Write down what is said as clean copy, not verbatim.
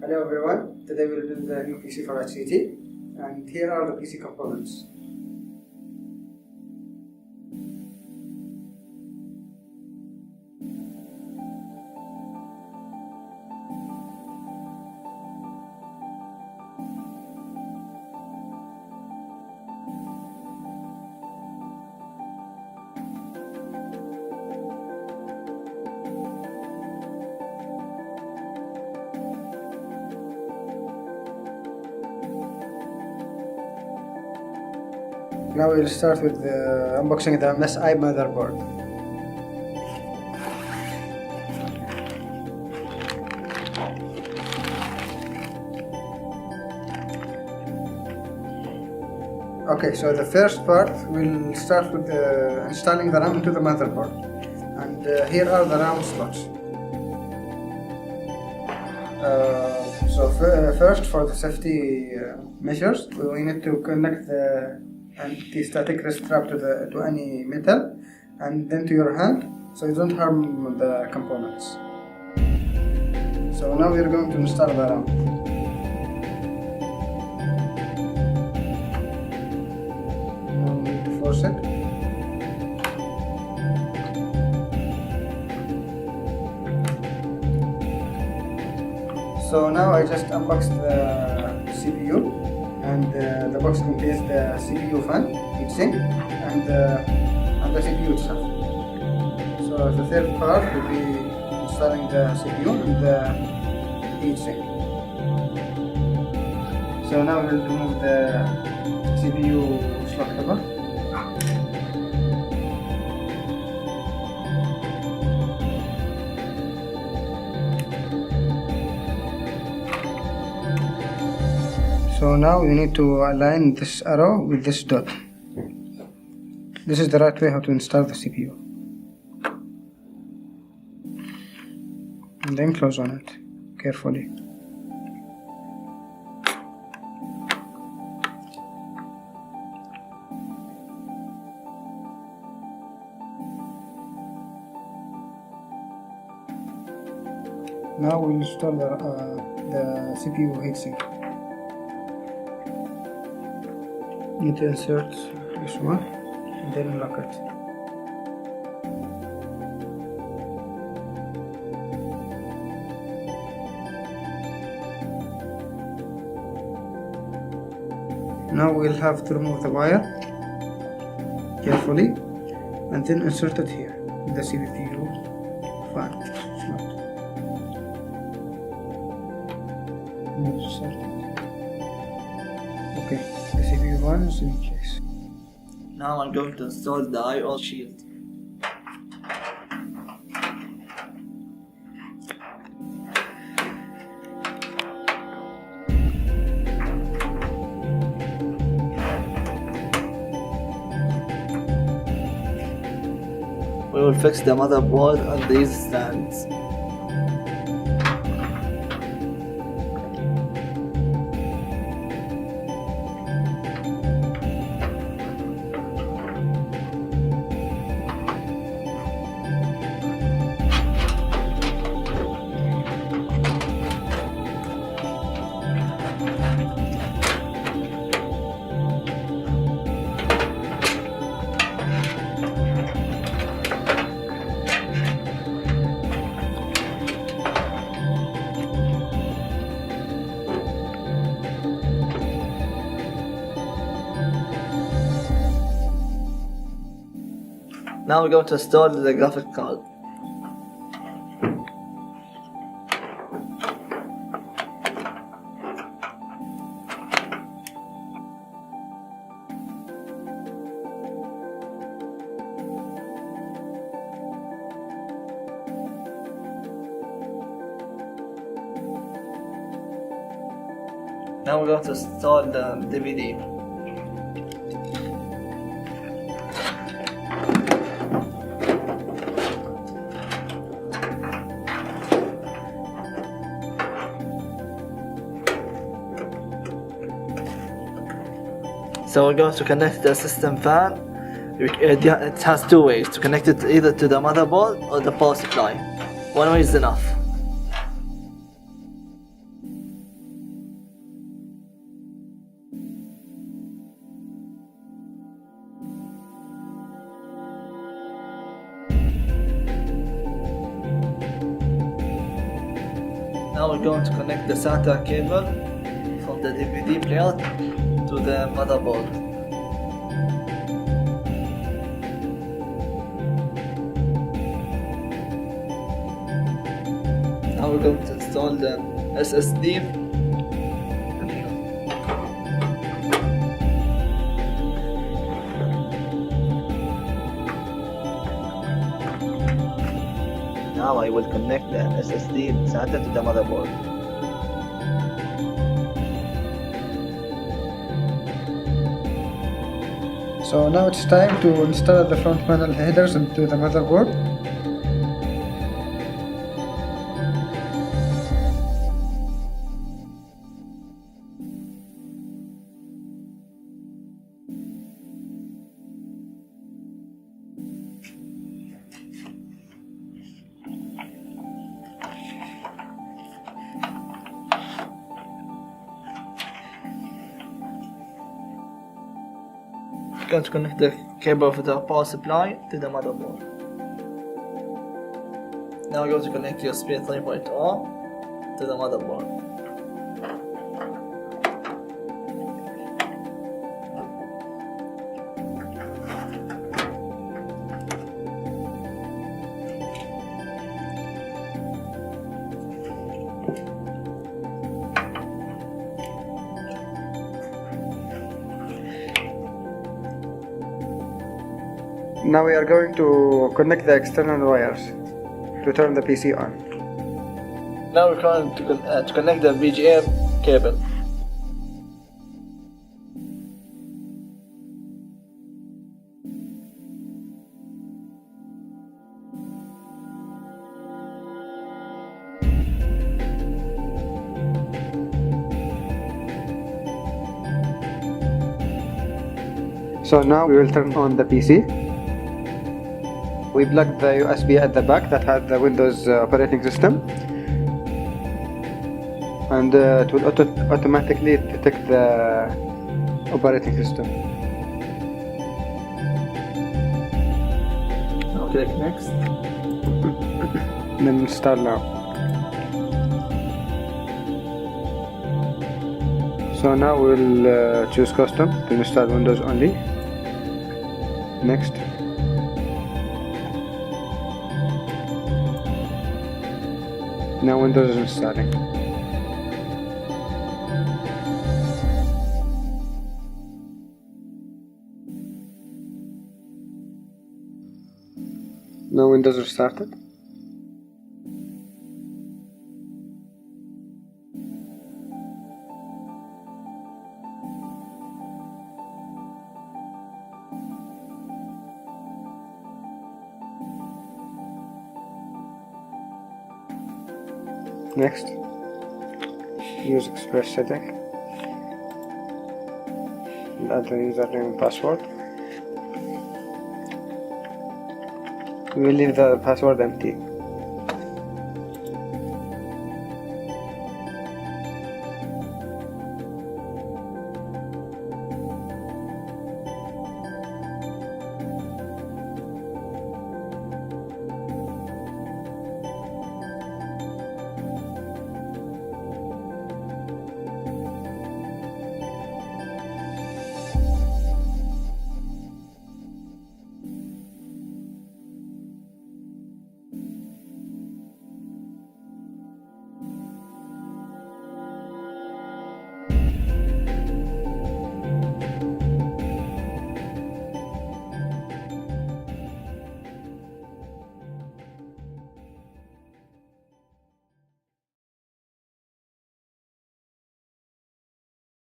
Hello everyone, today we'll build a new PC for HCT, and here are the PC components. Now we'll start with unboxing the MSI motherboard. Okay, so the first part we'll start with installing the RAM into the motherboard, and here are the RAM slots. First, for the safety measures, we need to connect the anti-static wrist strap to any metal, and then to your hand, so you don't harm the components. So now we are going to install the RAM. Now we need to force it. So now I just unboxed the CPU. And the box contains the CPU fan, heatsink, and the CPU itself. So the third part will be installing the CPU and the heatsink. So now we'll remove the CPU slot cover. So now you need to align this arrow with this dot. This is the right way how to install the CPU. And then close on it carefully. Now we'll install the CPU heatsink. Need to insert this one and then lock it. Now we'll have to remove the wire carefully and then insert it here, the CPU fan slot. Insert it. Okay, the CPU one is in place. Now I'm going to install the I/O shield. We will fix the motherboard on these stands. Now we're going to install the graphic card. Now we're going to install the DVD. So we're going to connect the system fan. It has two ways to connect it, either to the motherboard or the power supply. One way is enough. Now we're going to connect the SATA cable from the DVD player to the motherboard. Now we're going to install the SSD. Now I will connect the SSD SATA to the motherboard. So now it's time to install the front panel headers into the motherboard. Going to connect the cable of the power supply to the motherboard. Now we're going to connect USB 3.0 to the motherboard. Now we are going to connect the external wires to turn the PC on. Now we're going to connect the VGA cable. So now we will turn on the PC. We plugged the USB at the back that had the Windows operating system, and it will automatically detect the operating system. Now click next. Then install now. So now we'll choose custom to install Windows only. Next. Now Windows is installing. Now Windows is started. Next, use Express setting. Add the username and password. We will leave the password empty.